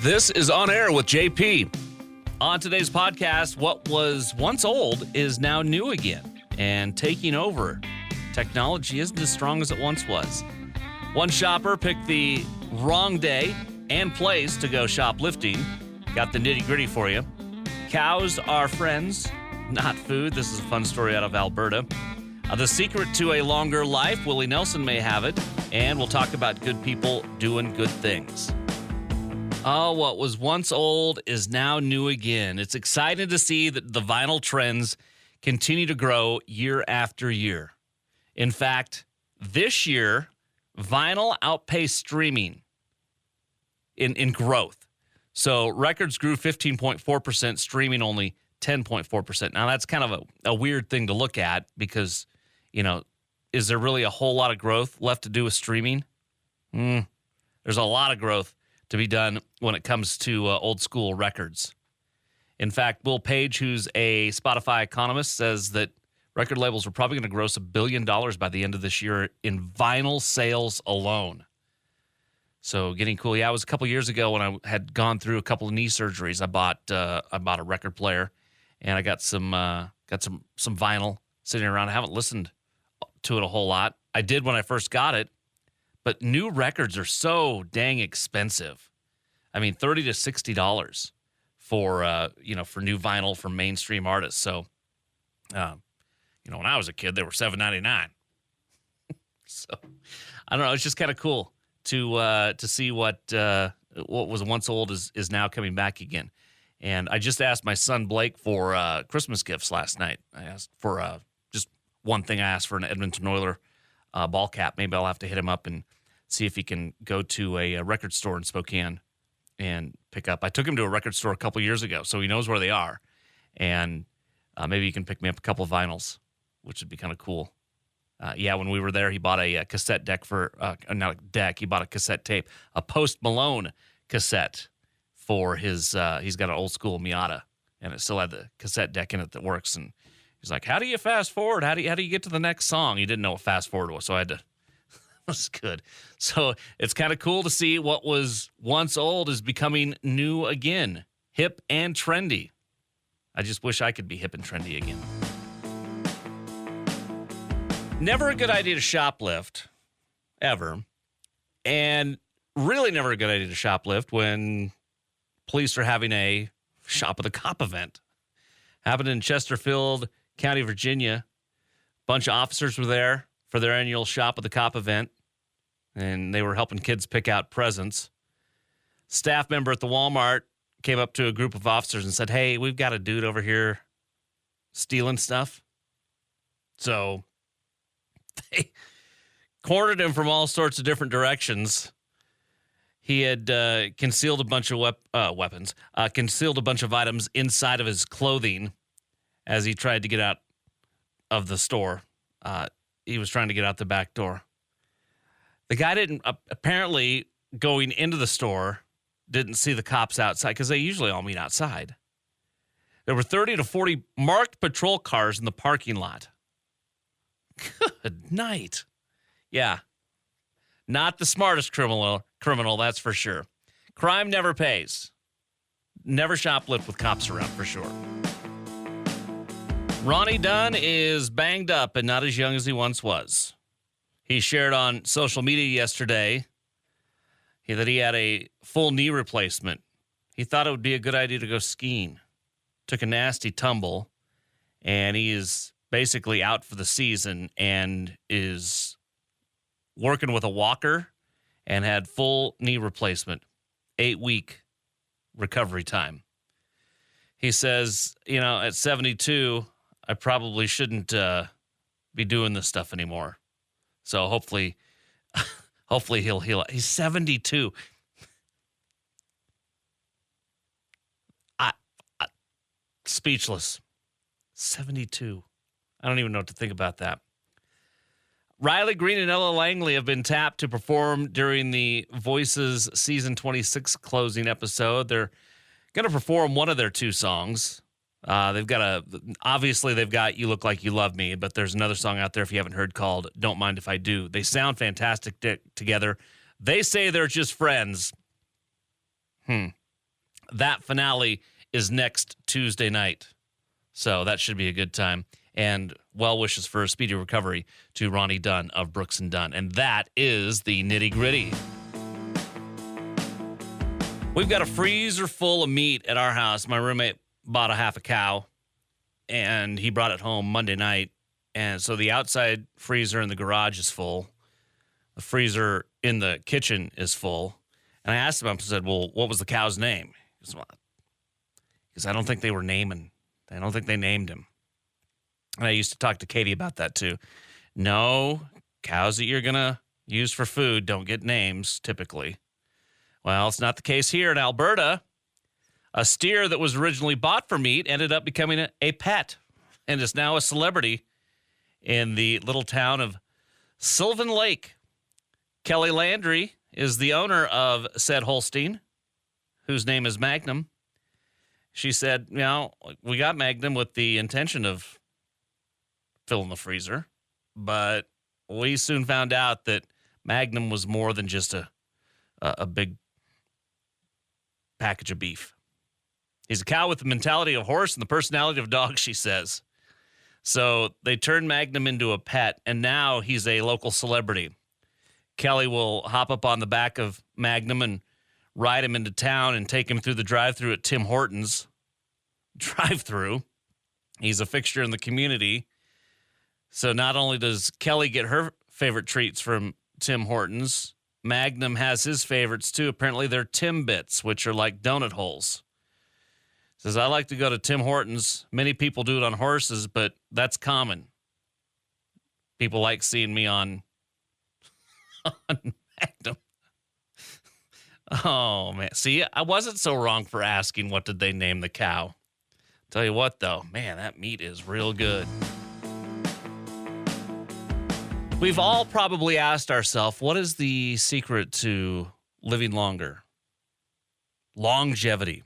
This is On Air with JP. On today's podcast, what was once old is now new again and taking over. Technology isn't as strong as it once was. One shopper picked the wrong day and place to go shoplifting. Got the nitty gritty for you. Cows are friends, not food. This is a fun story out of Alberta. The secret to a longer life, Willie Nelson may have it. And we'll talk about good people doing good things. Oh, what was once old is now new again. It's exciting to see that the vinyl trends continue to grow year after year. In fact, this year, vinyl outpaced streaming in growth. So records grew 15.4%, streaming only 10.4%. Now, that's kind of a weird thing to look at because, is there really a whole lot of growth left to do with streaming? There's a lot of growth to be done when it comes to old school records. In fact, Will Page, who's a Spotify economist, says that record labels are probably going to gross $1 billion by the end of this year in vinyl sales alone. So getting cool. Yeah, it was a couple years ago when I had gone through a couple of knee surgeries. I bought a record player, and I got some vinyl sitting around. I haven't listened to it a whole lot. I did when I first got it. But new records are so dang expensive. I mean, $30 to $60 for new vinyl from mainstream artists. So, when I was a kid, they were $7.99. So, I don't know. It's just kind of cool to see what was once old is now coming back again. And I just asked my son Blake for Christmas gifts last night. I asked for just one thing. I asked for an Edmonton Oiler ball cap. Maybe I'll have to hit him up and see if he can go to a record store in Spokane and pick up. I took him to a record store a couple years ago, so he knows where they are. And maybe he can pick me up a couple of vinyls, which would be kind of cool. When we were there, he bought a cassette deck not a deck, he bought a cassette tape, a Post Malone cassette for his, he's got an old school Miata, and it still had the cassette deck in it that works. And he's like, how do you fast forward? How do you get to the next song? He didn't know what fast forward was, so I had to. That's good. So it's kind of cool to see what was once old is becoming new again, hip and trendy. I just wish I could be hip and trendy again. Never a good idea to shoplift, ever. And really never a good idea to shoplift when police are having a Shop of the Cop event. Happened in Chesterfield County, Virginia. A bunch of officers were there for their annual Shop of the Cop event, and they were helping kids pick out presents. Staff member at the Walmart came up to a group of officers and said, hey, we've got a dude over here stealing stuff. So they cornered him from all sorts of different directions. He had concealed a bunch of weapons, concealed a bunch of items inside of his clothing as he tried to get out of the store. He was trying to get out the back door. The guy didn't, apparently, going into the store, didn't see the cops outside because they usually all meet outside. There were 30 to 40 marked patrol cars in the parking lot. Good night. Yeah. Not the smartest criminal, that's for sure. Crime never pays. Never shoplift with cops around, for sure. Ronnie Dunn is banged up and not as young as he once was. He shared on social media yesterday that he had a full knee replacement. He thought it would be a good idea to go skiing. Took a nasty tumble, and he is basically out for the season and is working with a walker and had full knee replacement, 8-week recovery time. He says, at 72... I probably shouldn't be doing this stuff anymore. So hopefully he'll heal. He's 72. I speechless. 72. I don't even know what to think about that. Riley Green and Ella Langley have been tapped to perform during the Voices Season 26 closing episode. They're going to perform one of their two songs. They've got You Look Like You Love Me, but there's another song out there if you haven't heard called Don't Mind If I Do. They sound fantastic together. They say they're just friends. that finale is next Tuesday night. So that should be a good time. And well wishes for a speedy recovery to Ronnie Dunn of Brooks and Dunn. And that is the Nitty Gritty. We've got a freezer full of meat at our house. My roommate bought a half a cow, and he brought it home Monday night. And so the outside freezer in the garage is full. The freezer in the kitchen is full. And I asked him, I said, well, what was the cow's name? He goes, because I don't think they were naming. I don't think they named him. And I used to talk to Katie about that too. No, cows that you're going to use for food don't get names typically. Well, it's not the case here in Alberta. A steer that was originally bought for meat ended up becoming a pet and is now a celebrity in the little town of Sylvan Lake. Kelly Landry is the owner of said Holstein, whose name is Magnum. She said, we got Magnum with the intention of filling the freezer, but we soon found out that Magnum was more than just a big package of beef. He's a cow with the mentality of a horse and the personality of a dog, she says. So they turned Magnum into a pet, and now he's a local celebrity. Kelly will hop up on the back of Magnum and ride him into town and take him through the drive-thru at Tim Hortons. Drive-thru. He's a fixture in the community. So not only does Kelly get her favorite treats from Tim Hortons, Magnum has his favorites too. Apparently they're Timbits, which are like donut holes. Says, I like to go to Tim Hortons. Many people do it on horses, but that's common. People like seeing me on Magnum. Oh, man. See, I wasn't so wrong for asking what did they name the cow. Tell you what, though. Man, that meat is real good. We've all probably asked ourselves, what is the secret to living longer? Longevity.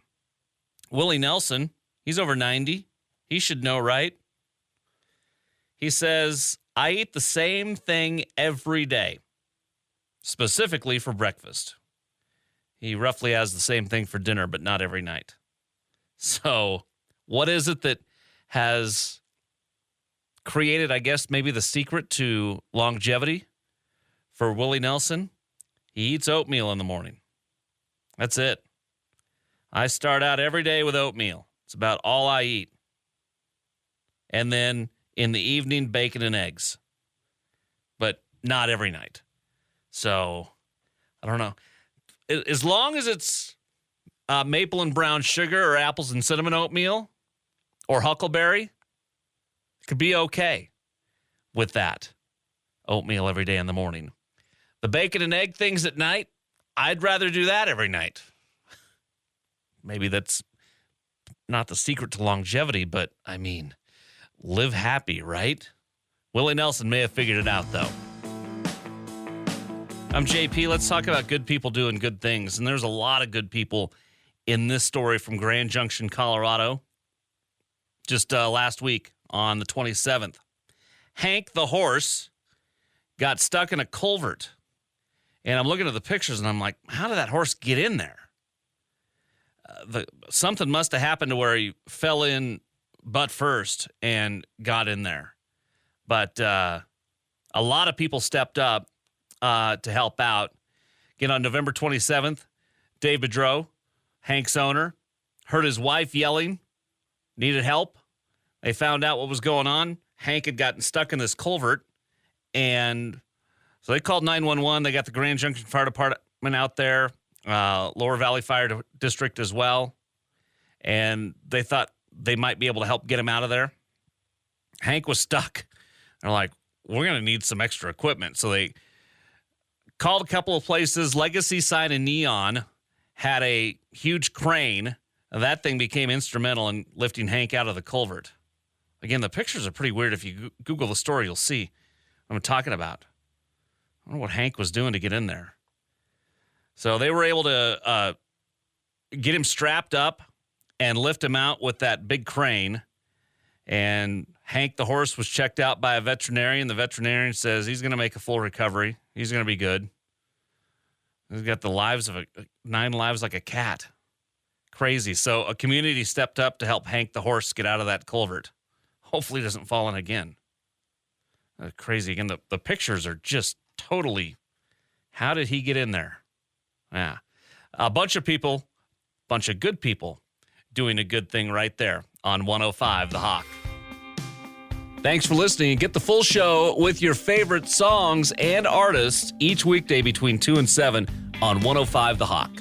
Willie Nelson, he's over 90. He should know, right? He says, I eat the same thing every day, specifically for breakfast. He roughly has the same thing for dinner, but not every night. So what is it that has created, I guess, maybe the secret to longevity for Willie Nelson? He eats oatmeal in the morning. That's it. I start out every day with oatmeal. It's about all I eat. And then in the evening, bacon and eggs. But not every night. So, I don't know. As long as it's maple and brown sugar or apples and cinnamon oatmeal or huckleberry, could be okay with that. Oatmeal every day in the morning. The bacon and egg things at night, I'd rather do that every night. Maybe that's not the secret to longevity, but I mean, live happy, right? Willie Nelson may have figured it out, though. I'm JP. Let's talk about good people doing good things. And there's a lot of good people in this story from Grand Junction, Colorado. Just last week on the 27th. Hank the horse got stuck in a culvert. And I'm looking at the pictures and I'm like, how did that horse get in there? Something must have happened to where he fell in butt first and got in there. But a lot of people stepped up to help out. Again, on November 27th, Dave Bedreau, Hank's owner, heard his wife yelling, needed help. They found out what was going on. Hank had gotten stuck in this culvert, and so they called 911. They got the Grand Junction Fire Department out there, Lower Valley Fire District as well, and they thought they might be able to help get him out of there. Hank was stuck. They're like, we're going to need some extra equipment. So they called a couple of places. Legacy Sign and Neon had a huge crane. That thing became instrumental in lifting Hank out of the culvert. Again, the pictures are pretty weird. If you Google the story, you'll see what I'm talking about. I don't know what Hank was doing to get in there. So they were able to get him strapped up and lift him out with that big crane. And Hank, the horse, was checked out by a veterinarian. The veterinarian says he's going to make a full recovery. He's going to be good. He's got the lives of 9 lives like a cat. Crazy. So a community stepped up to help Hank the horse get out of that culvert. Hopefully he doesn't fall in again. Crazy. Again, the pictures are just totally, how did he get in there? Yeah. A bunch of people, bunch of good people doing a good thing right there on 105 The Hawk. Thanks for listening, and get the full show with your favorite songs and artists each weekday between 2 and 7 on 105 The Hawk.